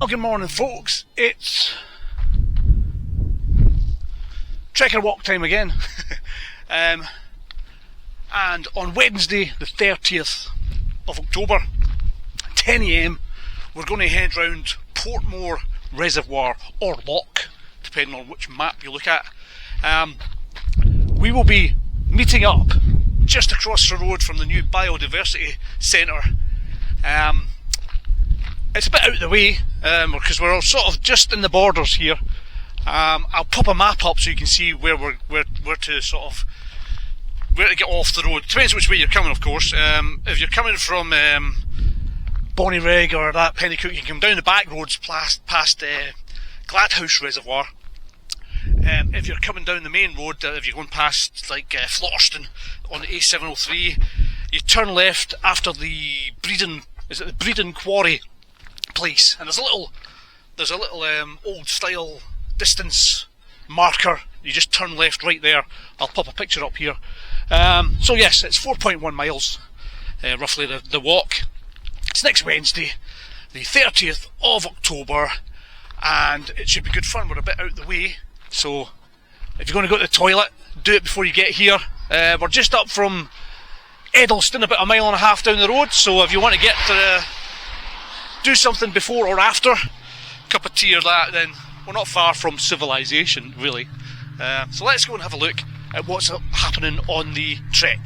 Well, good morning folks, it's Trekker walk time again. And on Wednesday the 30th of October, 10 AM, we're going to head round Portmore Reservoir, or Loch, depending on which map you look at. We will be meeting up just across the road from the new Biodiversity Centre. It's a bit out of the way, because we're all sort of just in the borders here. I'll pop a map up so you can see where to get off the road. Depends which way you're coming, of course. If you're coming from Bonnyrigg or that Pennycook, you can come down the back roads past Gladhouse Reservoir. If you're coming down the main road, if you're going past like Flotterston on the A703, you turn left after the Breedon Quarry place, and there's a little old style distance marker. You just turn left right there. I'll pop a picture up here. So yes, it's 4.1 miles roughly the walk. It's next Wednesday, the 30th of October, and it should be good fun. We're a bit out the way, so if you're going to go to the toilet, do it before you get here. We're just up from Edelston, about a mile and a half down the road, so if you want to get to do something before or after, cup of tea or that, then we're not far from civilization, really. So let's go and have a look at what's happening on the trek.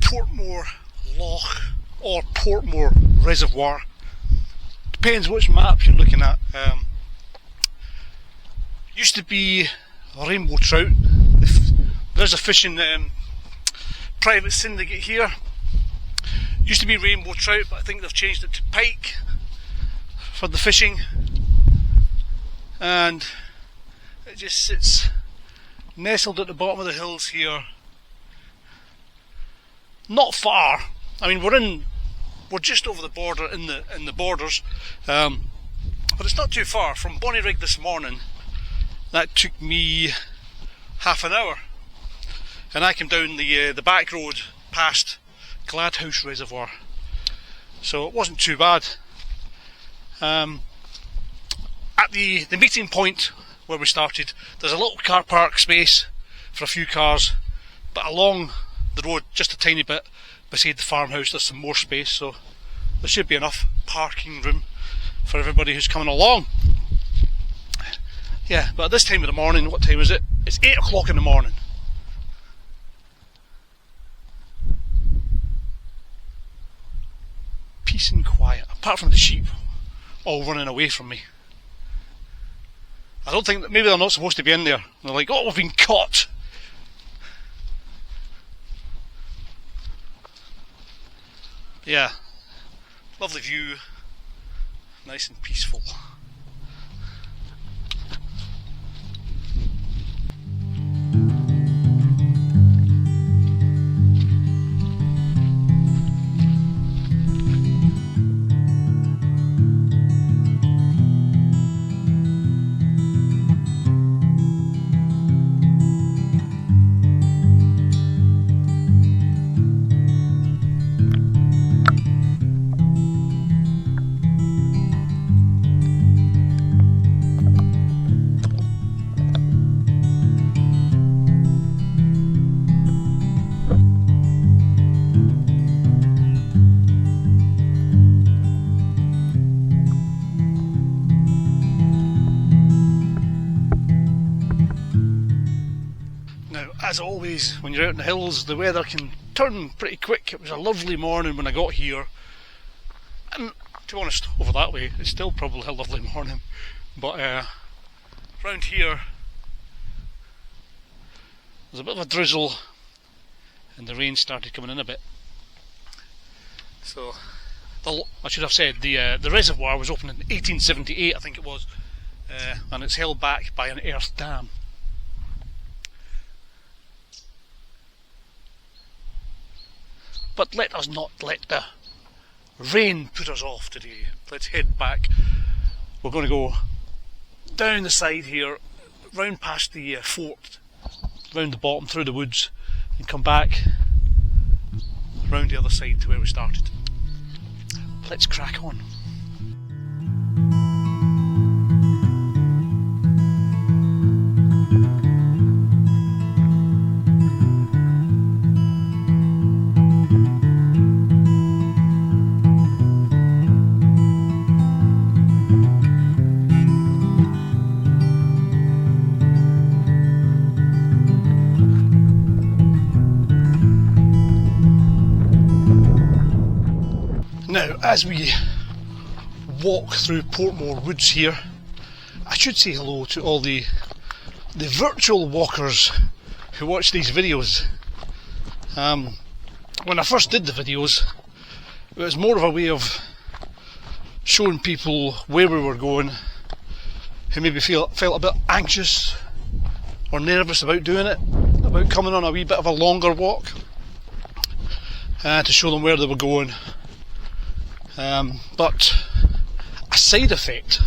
Portmore Loch or Portmore Reservoir, depends which map you're looking at. Used to be rainbow trout. There's a fishing private syndicate here. Used to be rainbow trout, but I think they've changed it to pike for the fishing, and it just sits nestled at the bottom of the hills here. Not far. I mean, we're just over the border in the borders, but it's not too far. From Bonnyrigg this morning, that took me half an hour, and I came down the back road past Gladhouse Reservoir, so it wasn't too bad. At the meeting point where we started, there's a little car park space for a few cars, but along the road just a tiny bit beside the farmhouse there's some more space, so there should be enough parking room for everybody who's coming along. Yeah, but at this time of the morning, what time is it? It's 8 o'clock in the morning. Peace and quiet, apart from the sheep all running away from me. I don't think that, maybe they're not supposed to be in there. They're like, oh, we've been caught. Yeah, lovely view, nice and peaceful. As always, when you're out in the hills, the weather can turn pretty quick. It was a lovely morning when I got here, and to be honest, over that way it's still probably a lovely morning, but around here there's a bit of a drizzle and the rain started coming in a bit. So I should have said the reservoir was opened in 1878, I think it was, and it's held back by an earth dam. But let us not let the rain put us off today. Let's head back. We're going to go down the side here, round past the fort, round the bottom, through the woods, and come back round the other side to where we started. Let's crack on. Now, as we walk through Portmore Woods here, I should say hello to all the virtual walkers who watch these videos. When I first did the videos, it was more of a way of showing people where we were going, who maybe felt a bit anxious or nervous about doing it, about coming on a wee bit of a longer walk, to show them where they were going. But a side effect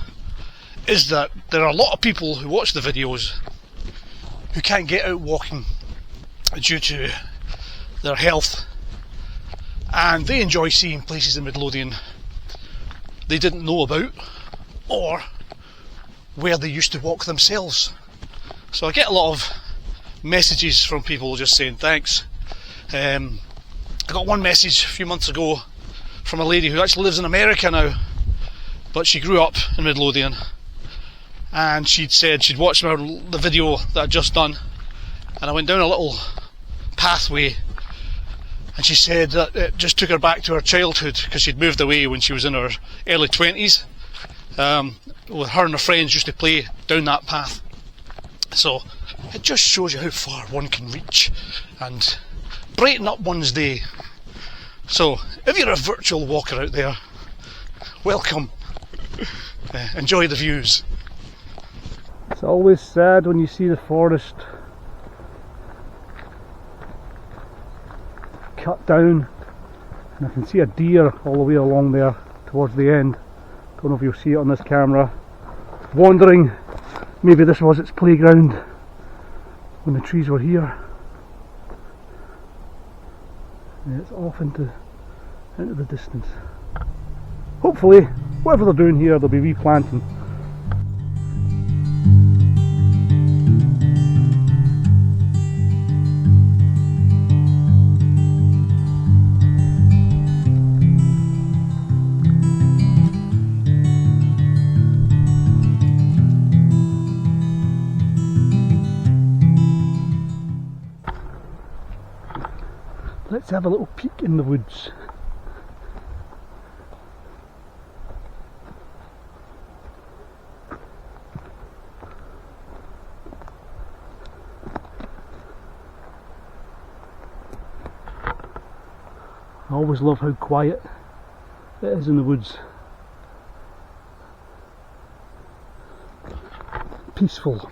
is that there are a lot of people who watch the videos who can't get out walking due to their health, and they enjoy seeing places in Midlothian they didn't know about or where they used to walk themselves. So I get a lot of messages from people just saying thanks. I got one message a few months ago from a lady who actually lives in America now, but she grew up in Midlothian, and she'd said she'd watched the video that I'd just done, and I went down a little pathway, and she said that it just took her back to her childhood because she'd moved away when she was in her early 20s. With her and her friends used to play down that path. So it just shows you how far one can reach and brighten up one's day. So if you're a virtual walker out there, welcome. Enjoy the views. It's always sad when you see the forest cut down, and I can see a deer all the way along there towards the end. Don't know if you'll see it on this camera, wandering. Maybe this was its playground when the trees were here. And it's off into the distance. Hopefully, whatever they're doing here, they'll be replanting. Let's have a little peek in the woods. I always love how quiet it is in the woods. Peaceful.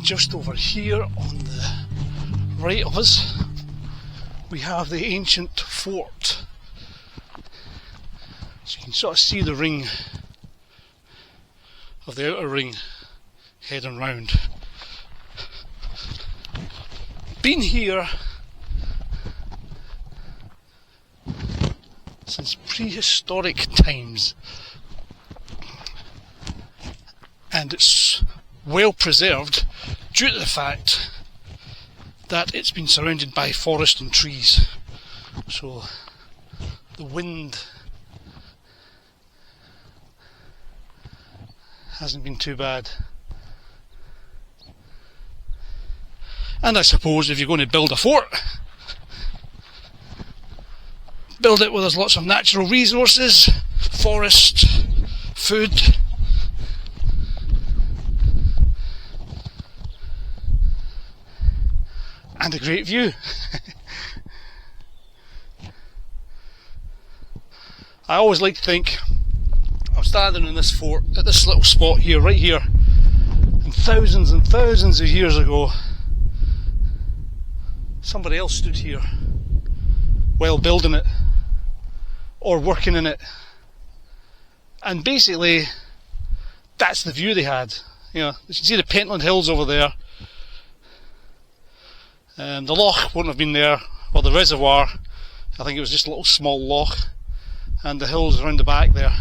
Just over here on the right of us, we have the ancient fort. So you can sort of see the ring of the outer ring heading round. Been here since prehistoric times, and it's well preserved due to the fact that it's been surrounded by forest and trees, so the wind hasn't been too bad. And I suppose if you're going to build a fort, build it where there's lots of natural resources, forest, food, and a great view. I always like to think I'm standing in this fort at this little spot here, right here, and thousands of years ago somebody else stood here while building it or working in it, and basically that's the view they had. You know, you can see the Pentland Hills over there. The Loch wouldn't have been there, or the reservoir. I think it was just a little small loch, and the hills around the back there.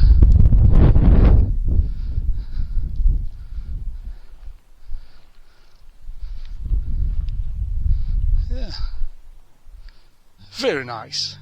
Yeah, very nice.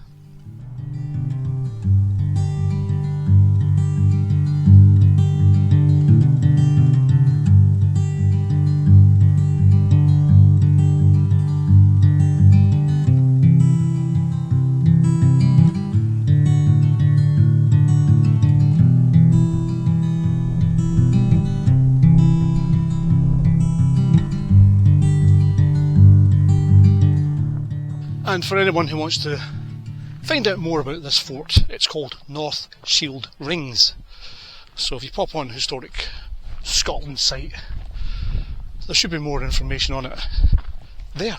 And for anyone who wants to find out more about this fort, it's called North Shield Rings. So if you pop on Historic Scotland site, there should be more information on it there.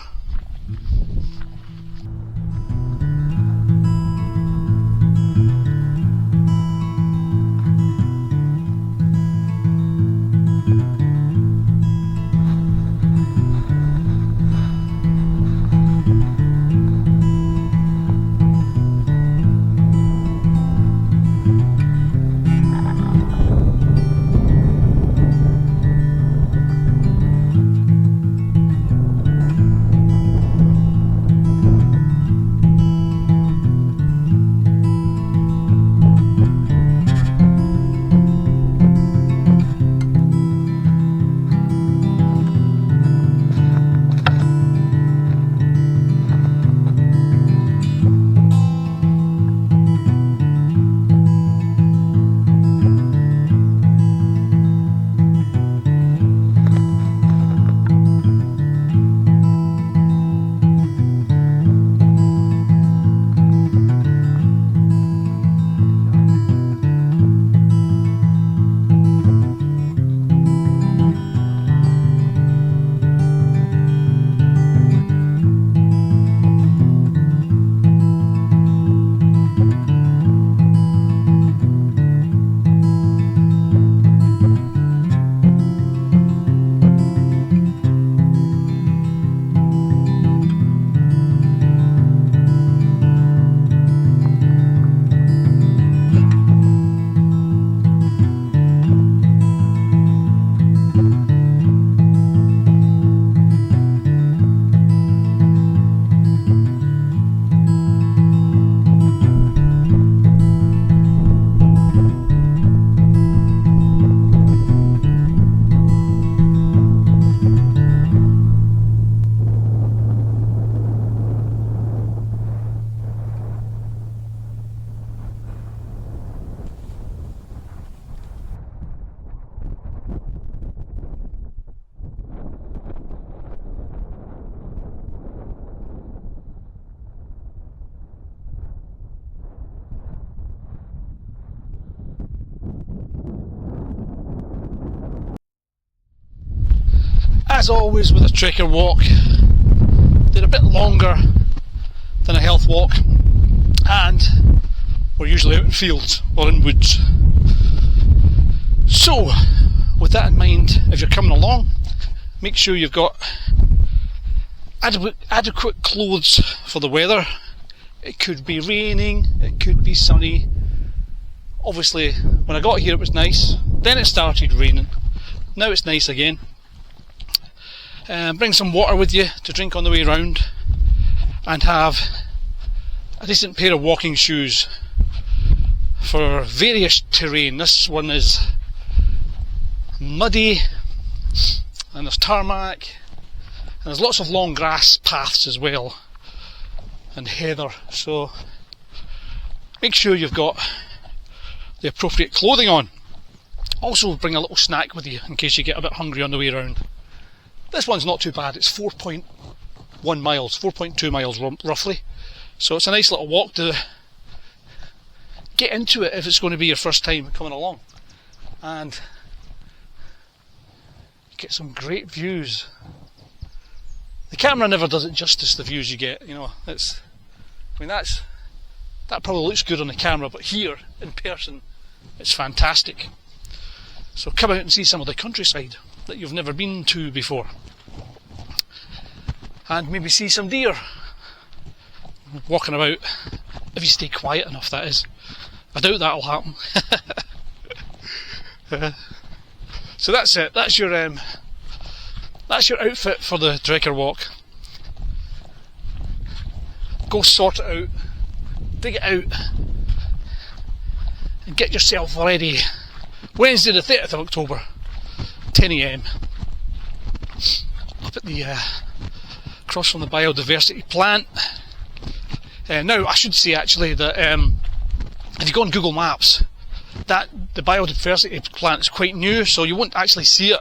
as always with a trekker walk, they're a bit longer than a health walk, and we're usually out in fields or in woods. So, with that in mind, if you're coming along, make sure you've got adequate clothes for the weather. It could be raining, it could be sunny. Obviously, when I got here it was nice, then it started raining. Now it's nice again. Bring some water with you to drink on the way round, and have a decent pair of walking shoes for various terrain. This one is muddy, and there's tarmac, and there's lots of long grass paths as well, and heather, so make sure you've got the appropriate clothing on. Also bring a little snack with you in case you get a bit hungry on the way around. This one's not too bad, it's 4.1 miles, 4.2 miles roughly, so it's a nice little walk to get into it if it's going to be your first time coming along, and get some great views. The camera never does it justice, the views you get, you know. That probably looks good on the camera, but here in person it's fantastic. So come out and see some of the countryside that you've never been to before, and maybe see some deer walking about, if you stay quiet enough, that is. I doubt that'll happen. So that's it. That's your outfit for the trekker walk. Go sort it out, dig it out, and get yourself ready. Wednesday the 30th of October, 10 AM, up at the across from the biodiversity plant. Now I should say actually that if you go on Google Maps, that the biodiversity plant is quite new, so you won't actually see it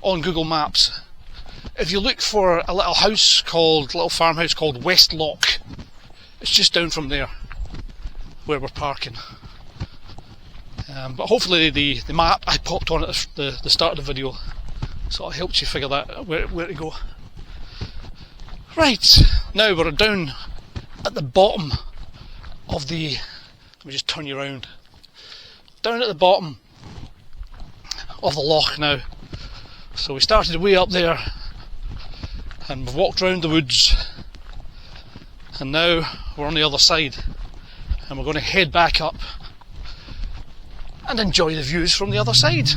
on Google Maps. If you look for a little farmhouse called West Loch, it's just down from there where we're parking. But hopefully the map I popped on at the start of the video sort of helps you figure that where to go. Right, now we're down at the bottom of the, let me just turn you around, down at the bottom of the loch now. So we started way up there and we've walked round the woods, and now we're on the other side, and we're going to head back up and enjoy the views from the other side.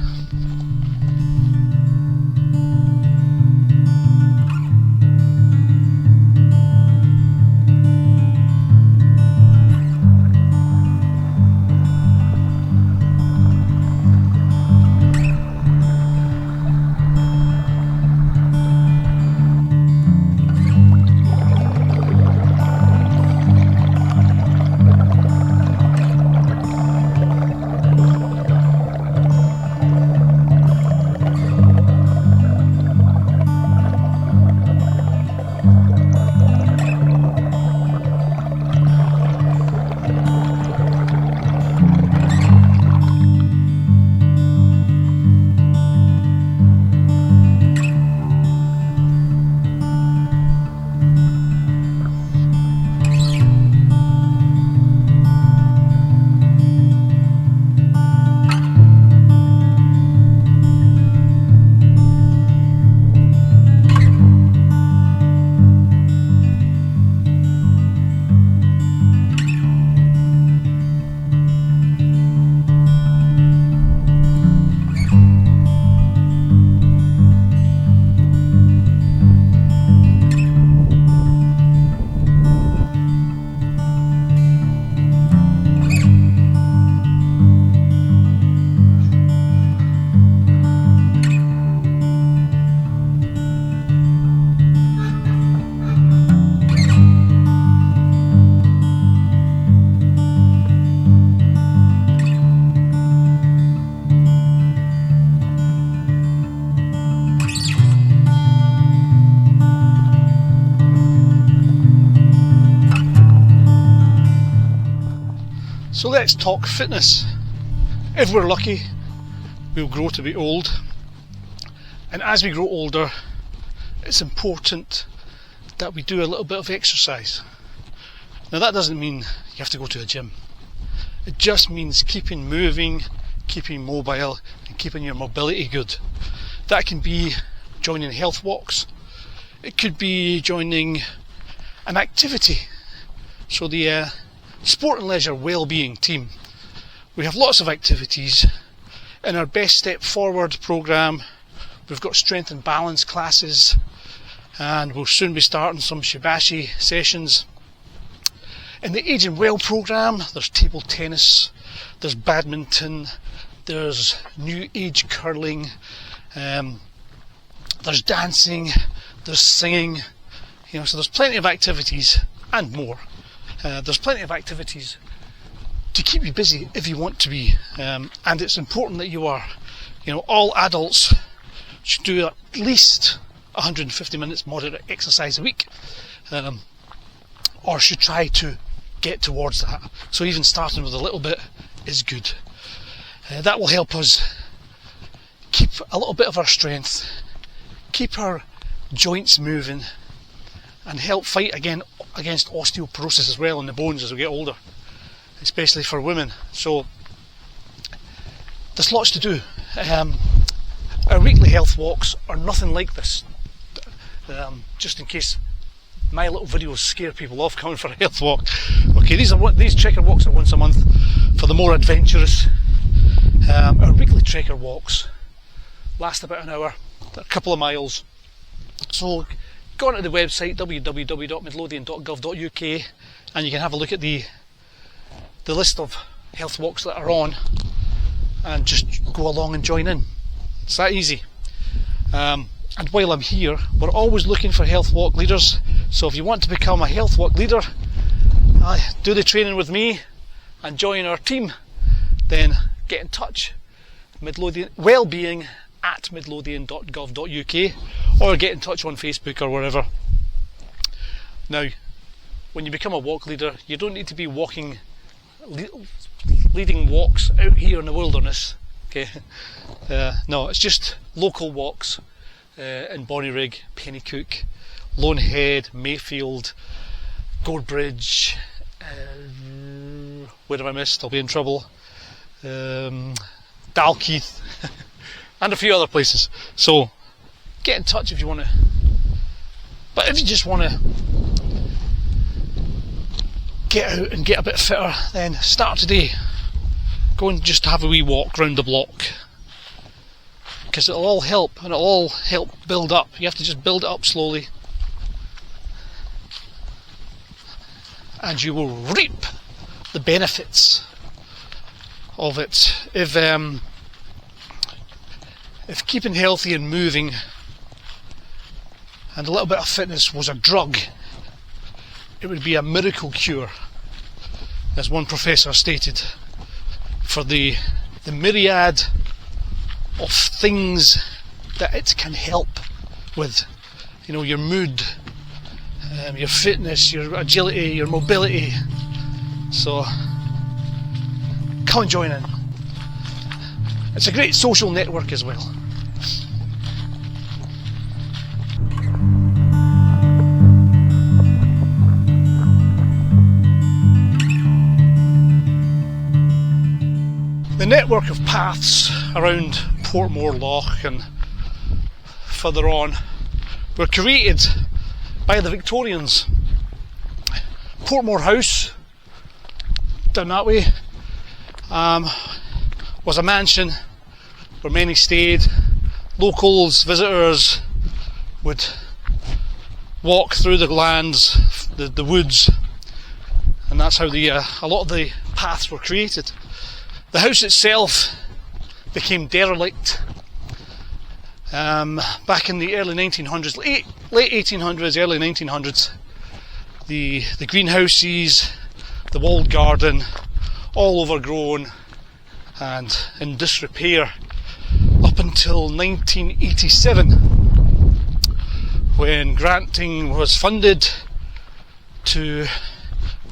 So let's talk fitness. If we're lucky, we'll grow to be old, and as we grow older, it's important that we do a little bit of exercise. Now that doesn't mean you have to go to a gym. It just means keeping moving, keeping mobile, and keeping your mobility good. That can be joining health walks. It could be joining an activity. So the Sport and Leisure Wellbeing team, we have lots of activities. In our Best Step Forward programme, we've got strength and balance classes, and we'll soon be starting some shibashi sessions. In the Aging Well programme, there's table tennis, there's badminton, there's new age curling, there's dancing, there's singing, so there's plenty of activities and more. There's plenty of activities to keep you busy if you want to be, and it's important that you are. All adults should do at least 150 minutes moderate exercise a week, or should try to get towards that. So even starting with a little bit is good. That will help us keep a little bit of our strength, keep our joints moving, and help fight against osteoporosis as well in the bones as we get older, especially for women. So there's lots to do. Our weekly health walks are nothing like this. Just in case my little videos scare people off coming for a health walk. Okay, these trekker walks are once a month for the more adventurous. Our weekly trekker walks last about an hour, a couple of miles. So go onto the website www.midlothian.gov.uk and you can have a look at the list of health walks that are on and just go along and join in. It's that easy. And while I'm here, we're always looking for health walk leaders. So if you want to become a health walk leader, do the training with me and join our team, then get in touch. Wellbeing at midlothian.gov.uk, or get in touch on Facebook or wherever. Now, when you become a walk leader, you don't need to be leading walks out here in the wilderness. Okay, no, it's just local walks in Bonnyrigg, Pennycook, Lonehead, Mayfield, Gorebridge, where have I missed? I'll be in trouble. Dalkeith and a few other places. So get in touch if you want to. But if you just want to get out and get a bit fitter, then start today. Go and just have a wee walk round the block, because it'll all help, and it'll all help build up. You have to just build it up slowly, and you will reap the benefits of it. If keeping healthy and moving and a little bit of fitness was a drug, it would be a miracle cure, as one professor stated, for the myriad of things that it can help with. Your mood, your fitness, your agility, your mobility. So come and join in. It's a great social network as well. The network of paths around Portmore Loch and further on were created by the Victorians. Portmore House, down that way, was a mansion where many stayed. Locals, visitors would walk through the lands, the woods, and that's how a lot of the paths were created. The house itself became derelict back in the early 1900s, late 1800s, early 1900s. The greenhouses, the walled garden, all overgrown and in disrepair up until 1987, when granting was funded to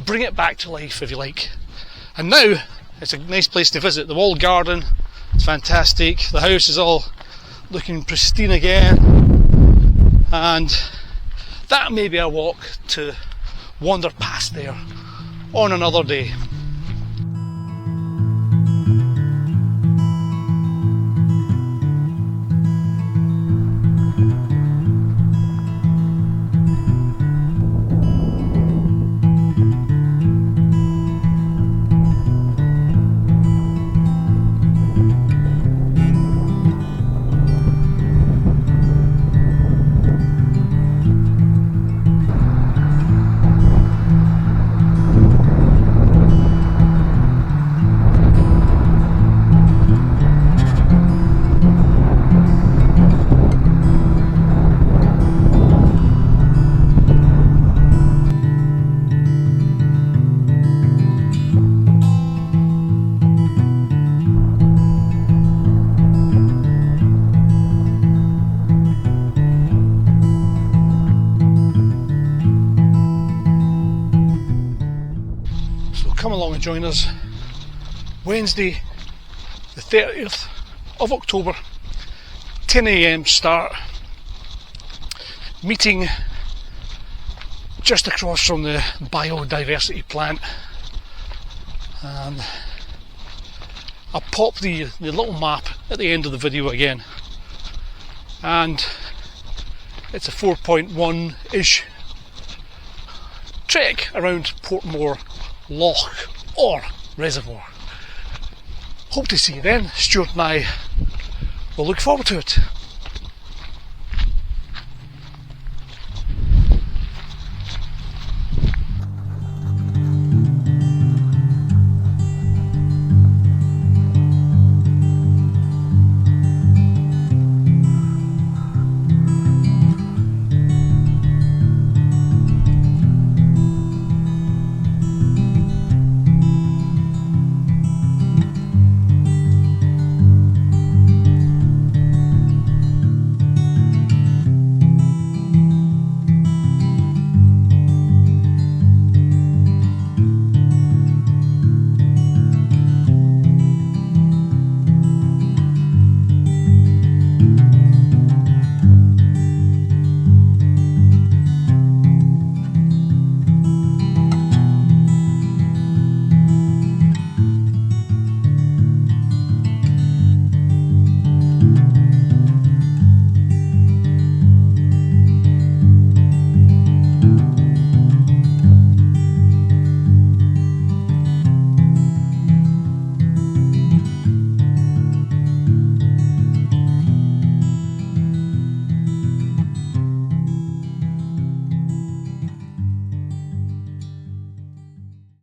bring it back to life, if you like. And now it's a nice place to visit. The walled garden, it's fantastic. The house is all looking pristine again. and that may be a walk to wander past there on another day. Come along and join us Wednesday the 30th of October, 10 AM start, meeting just across from the biodiversity plant, and I'll pop the little map at the end of the video again, and it's a 4.1-ish trek around Portmore Loch or Reservoir. Hope to see you then. Stuart and I will look forward to it.